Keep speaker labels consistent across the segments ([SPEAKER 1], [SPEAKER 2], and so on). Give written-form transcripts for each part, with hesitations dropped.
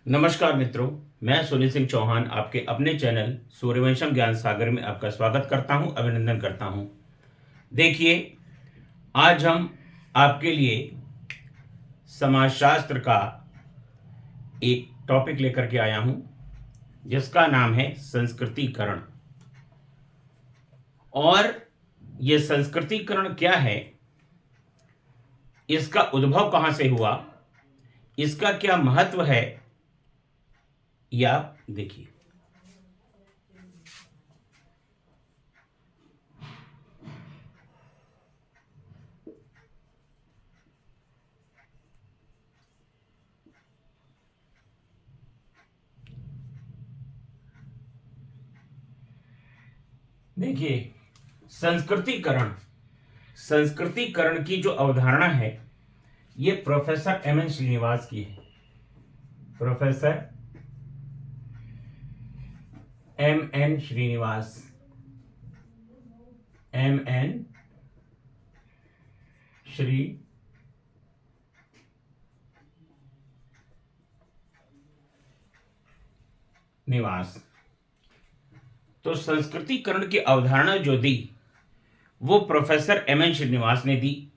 [SPEAKER 1] नमस्कार मित्रों, मैं सुनील सिंह चौहान आपके अपने चैनल सूर्यवंशम ज्ञान सागर में आपका स्वागत करता हूं, अभिनंदन करता हूं। देखिए, आज हम आपके लिए समाजशास्त्र का एक टॉपिक लेकर के आया हूं, जिसका नाम है संस्कृतिकरण। और ये संस्कृतिकरण क्या है, इसका उद्भव कहां से हुआ, इसका क्या महत्व है, यह आप देखिए। देखिए, संस्कृतिकरण संस्कृतिकरण की जो अवधारणा है, ये प्रोफेसर एम एन श्रीनिवास की है। Professor M N Srinivas, M N Srinivas. तो संस्कृतिकरण की अवधारणा जो दी, वो प्रोफेसर एम एन श्रीनिवास ने दी।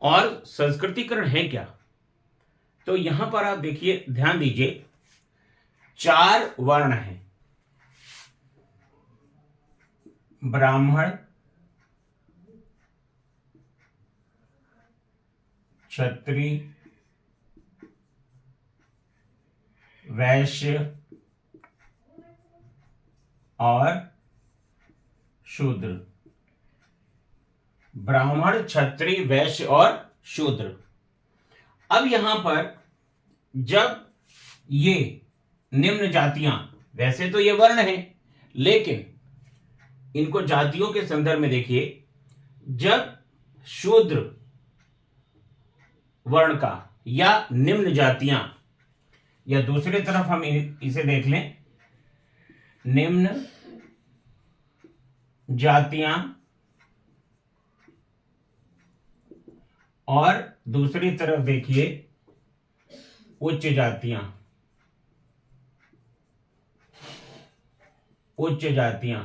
[SPEAKER 1] और संस्कृतिकरण है क्या, तो यहां पर आप देखिए, ध्यान दीजिए, 4 वर्ण हैं: ब्राह्मण, क्षत्रिय, वैश्य और शूद्र। ब्राह्मण, क्षत्रिय, वैश्य और शूद्र। अब यहां पर जब ये निम्न जातियां, वैसे तो ये वर्ण हैं, लेकिन इनको जातियों के संदर्भ में देखिए, जब शूद्र वर्ण का या निम्न जातियां, या दूसरी तरफ हम इसे देख लें, निम्न जातियां और दूसरी तरफ देखिए उच्च जातियां। उच्च जातियां,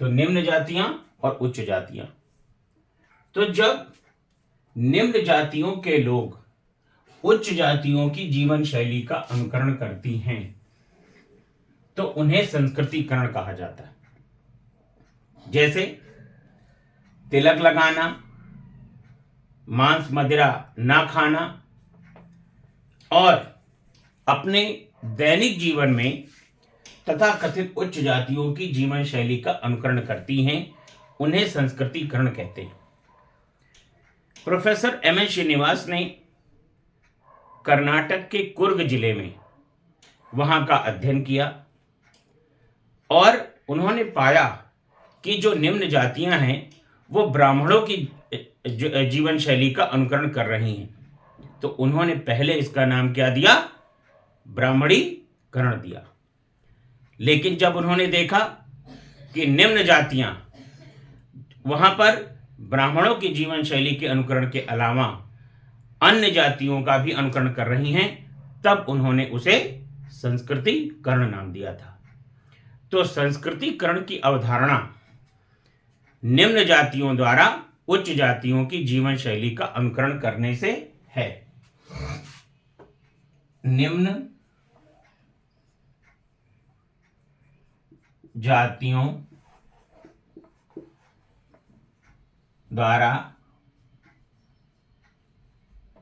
[SPEAKER 1] तो निम्न जातियां और उच्च जातियां। तो जब निम्न जातियों के लोग उच्च जातियों की जीवन शैली का अनुकरण करती हैं, तो उन्हें संस्कृतिकरण कहा जाता है। जैसे तिलक लगाना, मांस मदिरा ना खाना, और अपने दैनिक जीवन में तथा कथित उच्च जातियों की जीवन शैली का अनुकरण करती हैं, उन्हें संस्कृतिकरण कहते हैं। प्रोफेसर एम एन श्रीनिवास ने कर्नाटक के कुर्ग जिले में वहां का अध्ययन किया, और उन्होंने पाया कि जो निम्न जातियां हैं, वो ब्राह्मणों की जीवन शैली का अनुकरण कर रही हैं। तो उन्होंने पहले इसका नाम क्या दिया? ब्राह्मणीकरण दिया। लेकिन जब उन्होंने देखा कि निम्न जातियां वहां पर ब्राह्मणों की जीवन शैली के अनुकरण के अलावा अन्य जातियों का भी अनुकरण कर रही हैं, तब उन्होंने उसे संस्कृतिकरण नाम दिया था। तो संस्कृतिकरण की अवधारणा निम्न जातियों द्वारा उच्च जातियों की जीवन शैली का अनुकरण करने से है। निम्न जातियों द्वारा,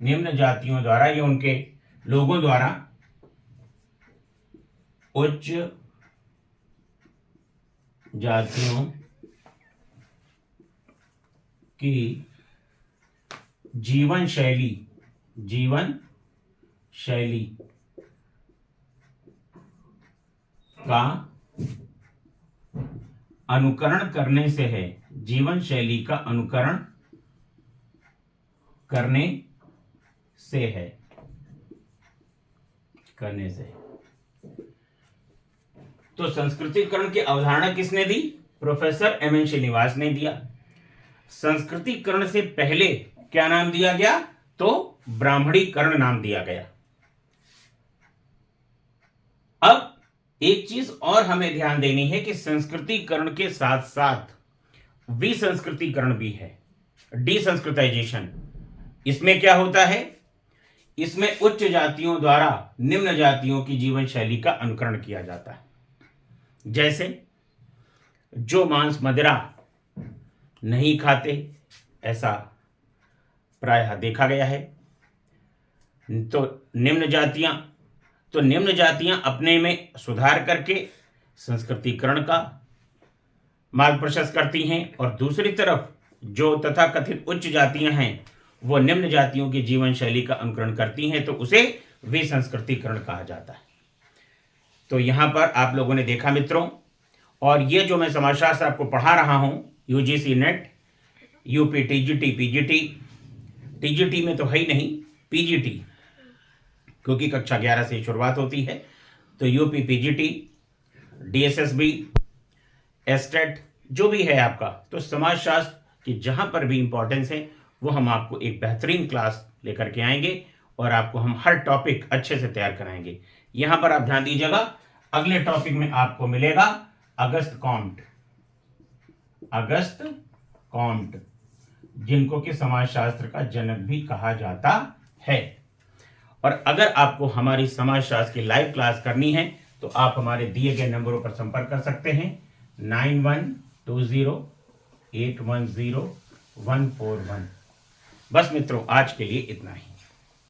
[SPEAKER 1] निम्न जातियों द्वारा, ये उनके लोगों द्वारा उच्च जातियों की जीवन शैली का अनुकरण करने से है। जीवन शैली का अनुकरण करने से है। तो संस्कृतिकरण की अवधारणा किसने दी? प्रोफेसर एम एन श्रीनिवास ने दिया। संस्कृतिकरण से पहले क्या नाम दिया गया? तो ब्राह्मणीकरण नाम दिया गया। अब एक चीज और हमें ध्यान देनी है कि संस्कृतिकरण के साथ साथ विसंस्कृतिकरण भी है, डिसंस्कृताइजेशन। इसमें क्या होता है? इसमें उच्च जातियों द्वारा निम्न जातियों की जीवन शैली का अनुकरण किया जाता है। जैसे जो मांस मदिरा नहीं खाते, ऐसा प्रायः देखा गया है, तो निम्न जातियां अपने में सुधार करके संस्कृतिकरण का मार्ग प्रशस्त करती हैं, और दूसरी तरफ जो तथाकथित उच्च जातियां हैं वो निम्न जातियों की जीवन शैली का अनुकरण करती हैं, तो उसे विसंस्कृतिकरण कहा जाता है। तो यहाँ पर आप लोगों ने देखा मित्रों, और ये जो मैं समाजशास्त्र आपको पढ़ा रहा हूँ, UGC net, UP TGT, PGT, TGT में तो है ही नहीं, पीजीटी, क्योंकि कक्षा 11 से शुरुआत होती है, तो यूपी पीजीटी, डीएसएसबी, एस्टेट, जो भी है आपका, तो समाजशास्त्र की जहाँ पर भी इंपॉर्टेंस है वो हम आपको एक बेहतरीन क्लास लेकर के आएंगे और आपको हम हर टॉपिक अच्छे से तैयार कराएंगे। यहाँ पर आप ध्यान दीजिएगा, अगले टॉपिक में आपको मिलेगा अगस्त कॉम्ट, जिनको कि समाजशास्त्र का जनक भी कहा जाता है। और अगर आपको हमारी समाजशास्त्र की लाइव क्लास करनी है तो आप हमारे दिए गए नंबरों पर संपर्क कर सकते हैं, 9120810141। बस मित्रों, आज के लिए इतना ही।